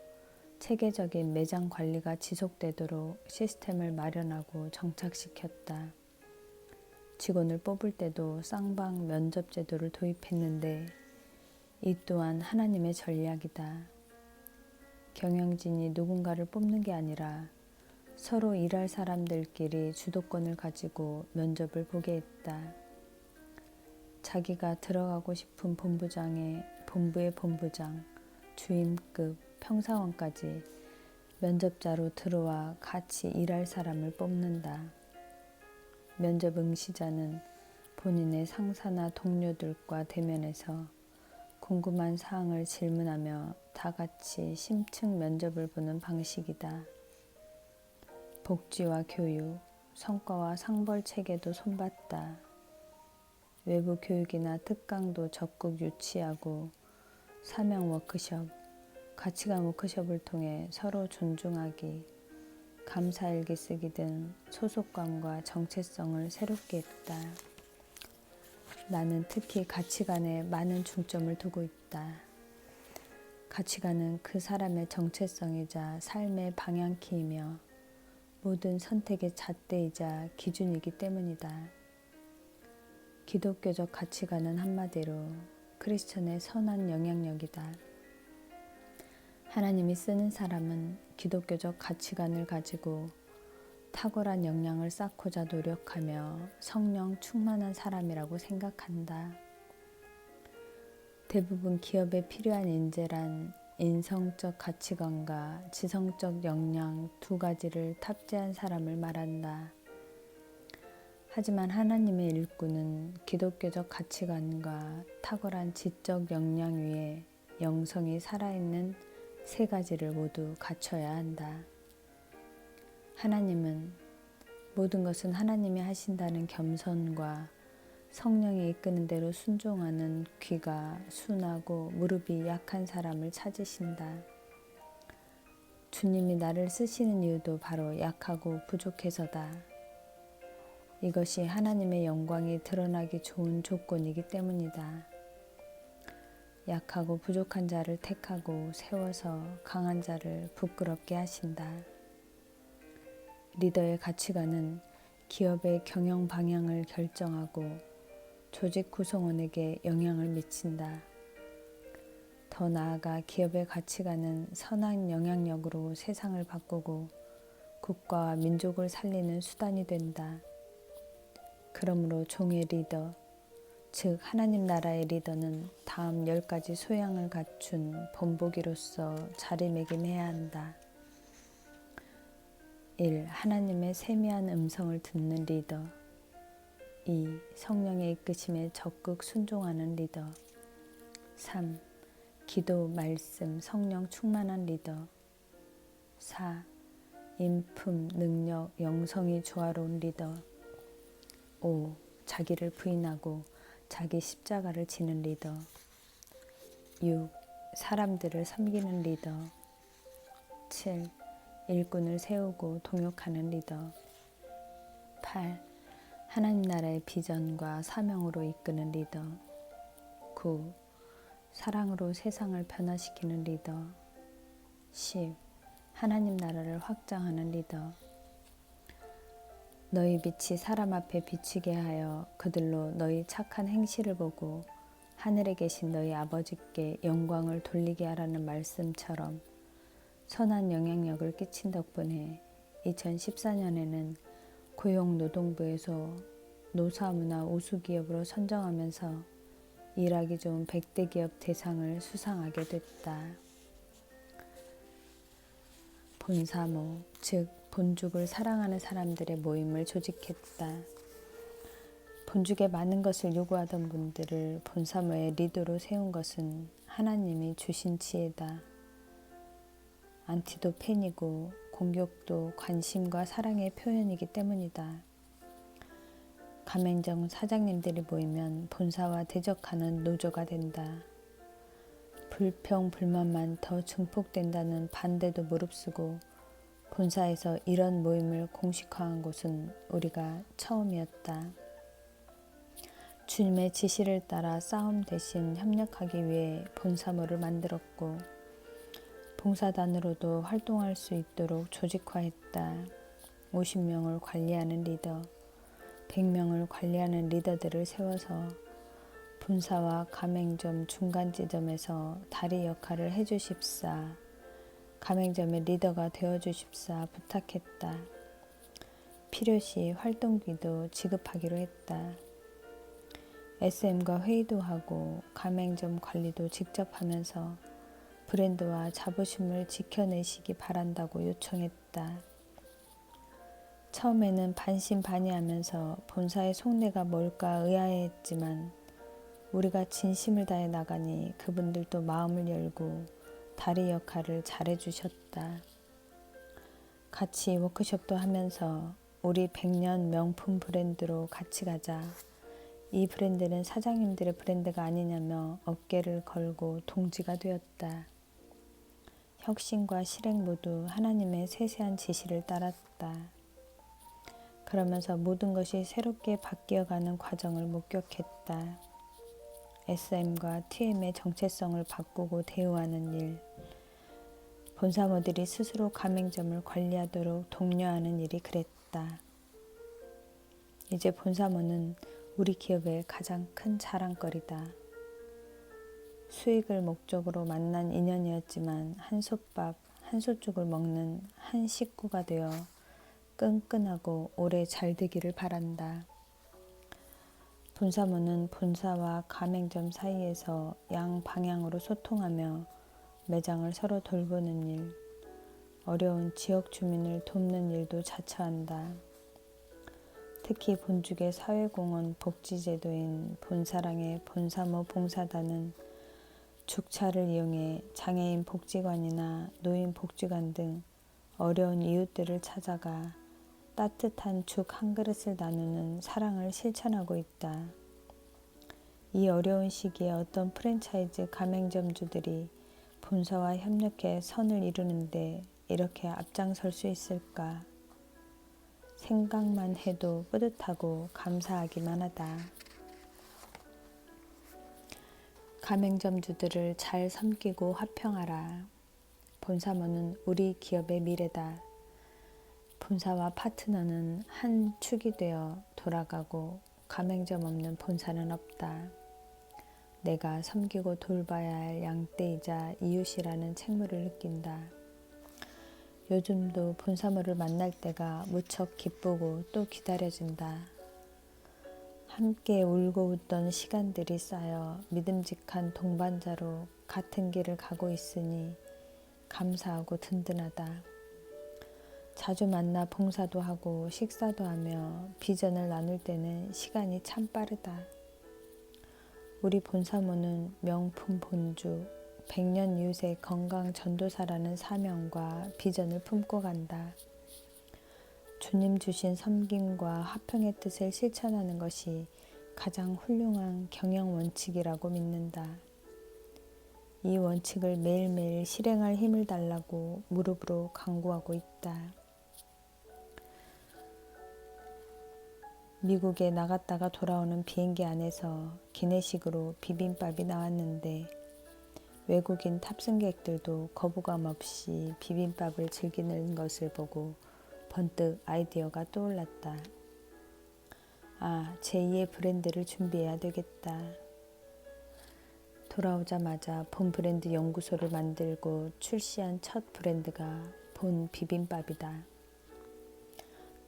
체계적인 매장 관리가 지속되도록 시스템을 마련하고 정착시켰다. 직원을 뽑을 때도 쌍방 면접 제도를 도입했는데 이 또한 하나님의 전략이다. 경영진이 누군가를 뽑는 게 아니라 서로 일할 사람들끼리 주도권을 가지고 면접을 보게 했다. 자기가 들어가고 싶은 본부장에 본부의 본부장, 주임급, 평사원까지 면접자로 들어와 같이 일할 사람을 뽑는다. 면접 응시자는 본인의 상사나 동료들과 대면해서 궁금한 사항을 질문하며 다 같이 심층 면접을 보는 방식이다. 복지와 교육, 성과와 상벌 체계도 손봤다. 외부 교육이나 특강도 적극 유치하고 사명 워크숍, 가치관 워크숍을 통해 서로 존중하기, 감사일기 쓰기 등 소속감과 정체성을 새롭게 했다. 나는 특히 가치관에 많은 중점을 두고 있다. 가치관은 그 사람의 정체성이자 삶의 방향키이며 모든 선택의 잣대이자 기준이기 때문이다. 기독교적 가치관은 한마디로 크리스천의 선한 영향력이다. 하나님이 쓰는 사람은 기독교적 가치관을 가지고 탁월한 역량을 쌓고자 노력하며 성령 충만한 사람이라고 생각한다. 대부분 기업에 필요한 인재란 인성적 가치관과 지성적 역량 두 가지를 탑재한 사람을 말한다. 하지만 하나님의 일꾼은 기독교적 가치관과 탁월한 지적 역량 위에 영성이 살아있는 세 가지를 모두 갖춰야 한다. 하나님은 모든 것은 하나님이 하신다는 겸손과 성령이 이끄는 대로 순종하는 귀가 순하고 무릎이 약한 사람을 찾으신다. 주님이 나를 쓰시는 이유도 바로 약하고 부족해서다. 이것이 하나님의 영광이 드러나기 좋은 조건이기 때문이다. 약하고 부족한 자를 택하고 세워서 강한 자를 부끄럽게 하신다. 리더의 가치관은 기업의 경영 방향을 결정하고 조직 구성원에게 영향을 미친다. 더 나아가 기업의 가치관은 선한 영향력으로 세상을 바꾸고 국가와 민족을 살리는 수단이 된다. 그러므로 종의 리더, 즉 하나님 나라의 리더는 다음 10가지 소양을 갖춘 본보기로서 자리매김해야 한다. 1. 하나님의 세미한 음성을 듣는 리더. 2. 성령의 이끄심에 적극 순종하는 리더. 3. 기도, 말씀, 성령 충만한 리더. 4. 인품, 능력, 영성이 조화로운 리더. 5. 자기를 부인하고 자기 십자가를 지는 리더. 6. 사람들을 섬기는 리더. 7. 일꾼을 세우고 동역하는 리더. 8. 하나님 나라의 비전과 사명으로 이끄는 리더. 9. 사랑으로 세상을 변화시키는 리더. 10. 하나님 나라를 확장하는 리더. 너희 빛이 사람 앞에 비치게 하여 그들로 너희 착한 행실을 보고 하늘에 계신 너희 아버지께 영광을 돌리게 하라는 말씀처럼 선한 영향력을 끼친 덕분에 2014년에는 고용노동부에서 노사문화 우수기업으로 선정하면서 일하기 좋은 100대 기업 대상을 수상하게 됐다. 본사모, 즉 본죽을 사랑하는 사람들의 모임을 조직했다. 본죽에 많은 것을 요구하던 분들을 본사모의 리더로 세운 것은 하나님이 주신 지혜다. 안티도 팬이고 공격도 관심과 사랑의 표현이기 때문이다. 가맹점 사장님들이 모이면 본사와 대적하는 노조가 된다. 불평, 불만만 더 증폭된다는 반대도 무릅쓰고 본사에서 이런 모임을 공식화한 곳은 우리가 처음이었다. 주님의 지시를 따라 싸움 대신 협력하기 위해 본사모를 만들었고 봉사단으로도 활동할 수 있도록 조직화했다. 50명을 관리하는 리더, 100명을 관리하는 리더들을 세워서 본사와 가맹점 중간 지점에서 다리 역할을 해주십사, 가맹점의 리더가 되어주십사 부탁했다. 필요시 활동비도 지급하기로 했다. SM과 회의도 하고 가맹점 관리도 직접 하면서 브랜드와 자부심을 지켜내시기 바란다고 요청했다. 처음에는 반신반의하면서 본사의 속내가 뭘까 의아해했지만 우리가 진심을 다해 나가니 그분들도 마음을 열고 다리 역할을 잘해주셨다. 같이 워크숍도 하면서 우리 100년 명품 브랜드로 같이 가자. 이 브랜드는 사장님들의 브랜드가 아니냐며 어깨를 걸고 동지가 되었다. 혁신과 실행 모두 하나님의 세세한 지시를 따랐다. 그러면서 모든 것이 새롭게 바뀌어가는 과정을 목격했다. SM과 TM의 정체성을 바꾸고 대우하는 일, 본사모들이 스스로 가맹점을 관리하도록 독려하는 일이 그랬다. 이제 본사모는 우리 기업의 가장 큰 자랑거리다. 수익을 목적으로 만난 인연이었지만 한솥밥, 한솥죽을 먹는 한 식구가 되어 끈끈하고 오래 잘 되기를 바란다. 본사모는 본사와 가맹점 사이에서 양방향으로 소통하며 매장을 서로 돌보는 일, 어려운 지역 주민을 돕는 일도 자처한다. 특히 본죽의 사회공헌 복지제도인 본사랑의 본사모 봉사단은 죽차를 이용해 장애인 복지관이나 노인 복지관 등 어려운 이웃들을 찾아가 따뜻한 죽 한 그릇을 나누는 사랑을 실천하고 있다. 이 어려운 시기에 어떤 프랜차이즈 가맹점주들이 본사와 협력해 선을 이루는데 이렇게 앞장설 수 있을까? 생각만 해도 뿌듯하고 감사하기만 하다. 가맹점주들을 잘 섬기고 화평하라. 본사모는 우리 기업의 미래다. 본사와 파트너는 한 축이 되어 돌아가고 가맹점 없는 본사는 없다. 내가 섬기고 돌봐야 할 양떼이자 이웃이라는 책무를 느낀다. 요즘도 본사모를 만날 때가 무척 기쁘고 또 기다려진다. 함께 울고 웃던 시간들이 쌓여 믿음직한 동반자로 같은 길을 가고 있으니 감사하고 든든하다. 자주 만나 봉사도 하고 식사도 하며 비전을 나눌 때는 시간이 참 빠르다. 우리 본사모는 명품 본주, 100년 이웃의 건강 전도사라는 사명과 비전을 품고 간다. 주님 주신 섬김과 화평의 뜻을 실천하는 것이 가장 훌륭한 경영 원칙이라고 믿는다. 이 원칙을 매일매일 실행할 힘을 달라고 무릎으로 간구하고 있다. 미국에 나갔다가 돌아오는 비행기 안에서 기내식으로 비빔밥이 나왔는데 외국인 탑승객들도 거부감 없이 비빔밥을 즐기는 것을 보고 번뜩 아이디어가 떠올랐다. 제2의 브랜드를 준비해야 되겠다. 돌아오자마자 본 브랜드 연구소를 만들고 출시한 첫 브랜드가 본 비빔밥이다.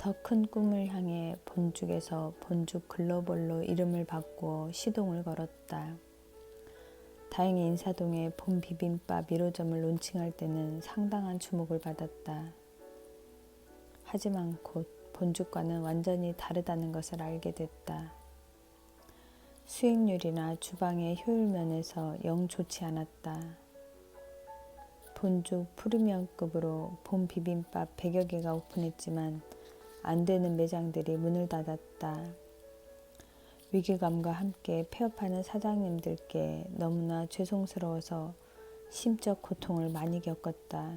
더 큰 꿈을 향해 본죽에서 본죽 글로벌로 이름을 바꾸어 시동을 걸었다. 다행히 인사동에 본 비빔밥 1호점을 론칭할 때는 상당한 주목을 받았다. 하지만 곧 본죽과는 완전히 다르다는 것을 알게 됐다. 수익률이나 주방의 효율 면에서 영 좋지 않았다. 본죽 프리미엄급으로 본 비빔밥 100여 개가 오픈했지만 안 되는 매장들이 문을 닫았다. 위기감과 함께 폐업하는 사장님들께 너무나 죄송스러워서 심적 고통을 많이 겪었다.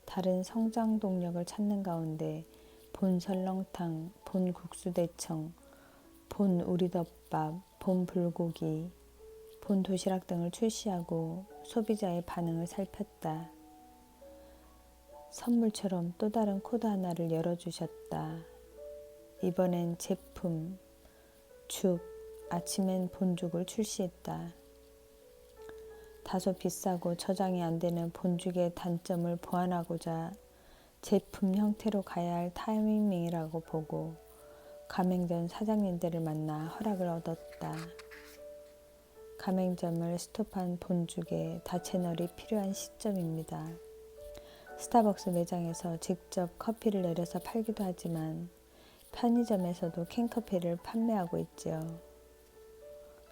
다른 성장 동력을 찾는 가운데 본 설렁탕, 본 국수대청, 본 우리덮밥, 본 불고기, 본 도시락 등을 출시하고 소비자의 반응을 살폈다. 선물처럼 또 다른 코드 하나를 열어주셨다. 이번엔 제품, 죽, 아침엔 본죽을 출시했다. 다소 비싸고 저장이 안 되는 본죽의 단점을 보완하고자 제품 형태로 가야 할 타이밍이라고 보고 가맹점 사장님들을 만나 허락을 얻었다. 가맹점을 스톱한 본죽의 다채널이 필요한 시점입니다. 스타벅스 매장에서 직접 커피를 내려서 팔기도 하지만 편의점에서도 캔커피를 판매하고 있지요.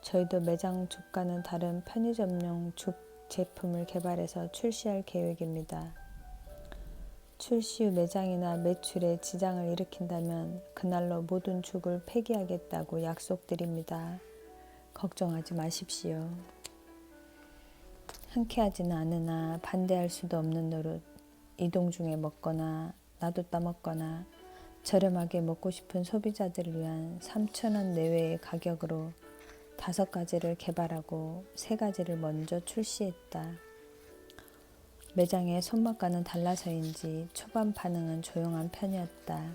저희도 매장 죽과는 다른 편의점용 죽 제품을 개발해서 출시할 계획입니다. 출시 후 매장이나 매출에 지장을 일으킨다면 그날로 모든 죽을 폐기하겠다고 약속드립니다. 걱정하지 마십시오. 흔쾌하지는 않으나 반대할 수도 없는 노릇. 이동 중에 먹거나 놔뒀다 먹거나 저렴하게 먹고 싶은 소비자들을 위한 3,000원 내외의 가격으로 5가지를 개발하고 3가지를 먼저 출시했다. 매장의 손맛과는 달라서인지 초반 반응은 조용한 편이었다.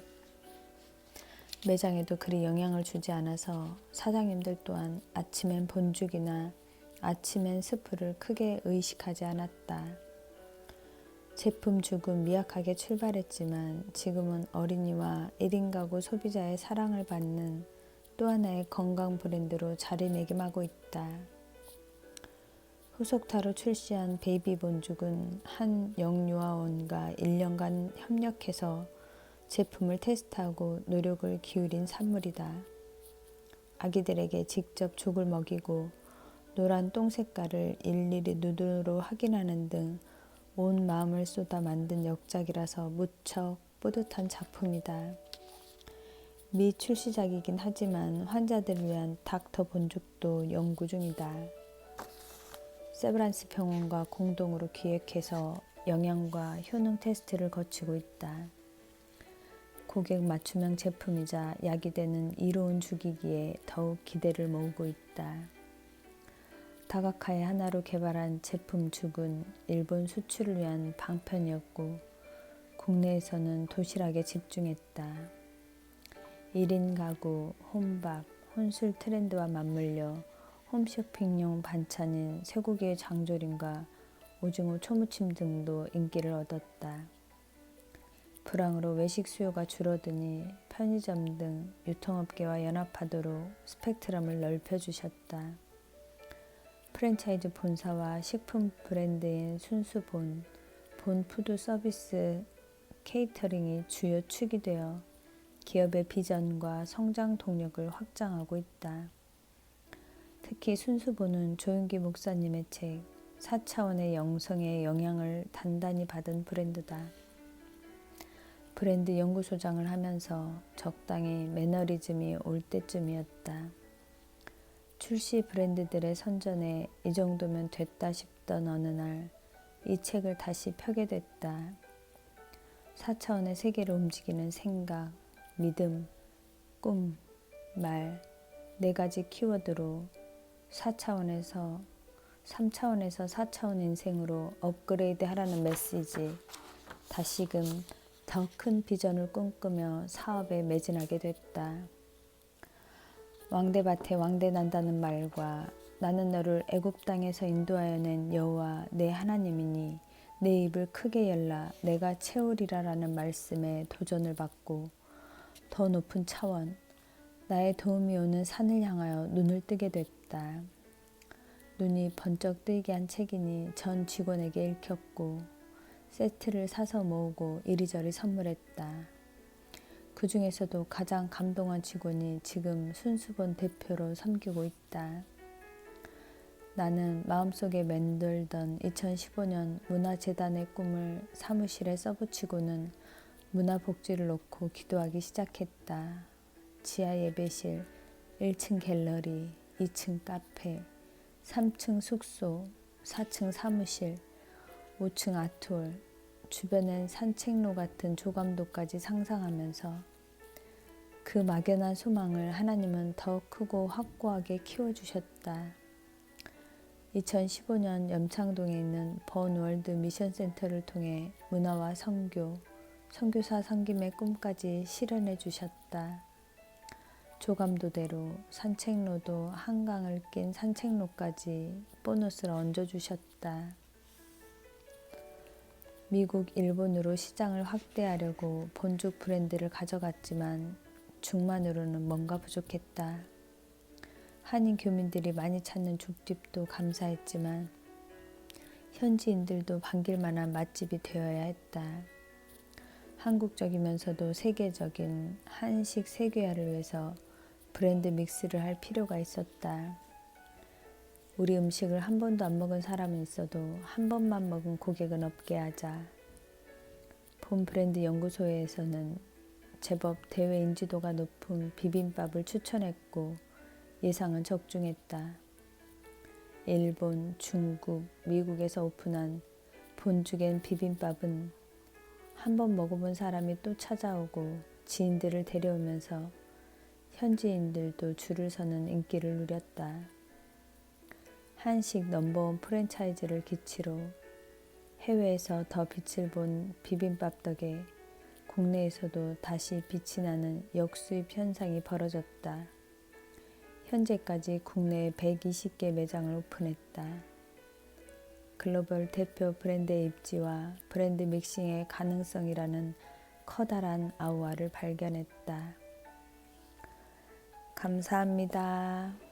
매장에도 그리 영향을 주지 않아서 사장님들 또한 아침엔 본죽이나 아침엔 스프를 크게 의식하지 않았다. 제품 죽은 미약하게 출발했지만 지금은 어린이와 1인 가구 소비자의 사랑을 받는 또 하나의 건강 브랜드로 자리매김하고 있다. 후속타로 출시한 베이비 본죽은 한 영유아원과 1년간 협력해서 제품을 테스트하고 노력을 기울인 산물이다. 아기들에게 직접 죽을 먹이고 노란 똥 색깔을 일일이 눈으로 확인하는 등 온 마음을 쏟아 만든 역작이라서 무척 뿌듯한 작품이다. 미출시작이긴 하지만 환자들을 위한 닥터 본죽도 연구 중이다. 세브란스 병원과 공동으로 기획해서 영양과 효능 테스트를 거치고 있다. 고객 맞춤형 제품이자 약이 되는 이로운 죽이기에 더욱 기대를 모으고 있다. 다가카의 하나로 개발한 제품 죽은 일본 수출을 위한 방편이었고 국내에서는 도시락에 집중했다. 1인 가구, 혼밥, 혼술 트렌드와 맞물려 홈쇼핑용 반찬인 쇠고기의 장조림과 오징어 초무침 등도 인기를 얻었다. 불황으로 외식 수요가 줄어드니 편의점 등 유통업계와 연합하도록 스펙트럼을 넓혀주셨다. 프랜차이즈 본사와 식품 브랜드인 순수본, 본푸드 서비스 케이터링이 주요 축이 되어 기업의 비전과 성장 동력을 확장하고 있다. 특히 순수본은 조윤기 목사님의 책 4차원의 영성의 영향을 단단히 받은 브랜드다. 브랜드 연구소장을 하면서 적당히 매너리즘이 올 때쯤이었다. 출시 브랜드들의 선전에 이 정도면 됐다 싶던 어느 날 이 책을 다시 펴게 됐다. 4차원의 세계를 움직이는 생각, 믿음, 꿈, 말, 4가지 키워드로 4차원에서 3차원에서 4차원 인생으로 업그레이드 하라는 메시지. 다시금 더 큰 비전을 꿈꾸며 사업에 매진하게 됐다. 왕대밭에 왕대 난다는 말과 나는 너를 애굽 땅에서 인도하여 낸 여호와 내 하나님이니 내 입을 크게 열라 내가 채우리라라는 말씀에 도전을 받고 더 높은 차원, 나의 도움이 오는 산을 향하여 눈을 뜨게 됐다. 눈이 번쩍 뜨이게 한 책이니 전 직원에게 읽혔고 세트를 사서 모으고 이리저리 선물했다. 그 중에서도 가장 감동한 직원이 지금 순수본 대표로 섬기고 있다. 나는 마음속에 맴돌던 2015년 문화재단의 꿈을 사무실에 써붙이고는 문화복지를 놓고 기도하기 시작했다. 지하 예배실, 1층 갤러리, 2층 카페, 3층 숙소, 4층 사무실, 5층 아트홀, 주변엔 산책로 같은 조감도까지 상상하면서 그 막연한 소망을 하나님은 더 크고 확고하게 키워주셨다. 2015년 염창동에 있는 번월드 미션센터를 통해 문화와 선교, 선교사 섬김의 꿈까지 실현해 주셨다. 조감도대로 산책로도 한강을 낀 산책로까지 보너스를 얹어주셨다. 미국, 일본으로 시장을 확대하려고 본죽 브랜드를 가져갔지만 죽만으로는 뭔가 부족했다. 한인 교민들이 많이 찾는 죽집도 감사했지만 현지인들도 반길 만한 맛집이 되어야 했다. 한국적이면서도 세계적인 한식 세계화를 위해서 브랜드 믹스를 할 필요가 있었다. 우리 음식을 한 번도 안 먹은 사람은 있어도 한 번만 먹은 고객은 없게 하자. 본 브랜드 연구소에서는 제법 대외 인지도가 높은 비빔밥을 추천했고 예상은 적중했다. 일본, 중국, 미국에서 오픈한 본죽엔 비빔밥은 한 번 먹어본 사람이 또 찾아오고 지인들을 데려오면서 현지인들도 줄을 서는 인기를 누렸다. 한식 넘버원 프랜차이즈를 기치로 해외에서 더 빛을 본 비빔밥 덕에 국내에서도 다시 빛이 나는 역수입 현상이 벌어졌다. 현재까지 국내에 120개 매장을 오픈했다. 글로벌 대표 브랜드의 입지와 브랜드 믹싱의 가능성이라는 커다란 아우아를 발견했다. 감사합니다.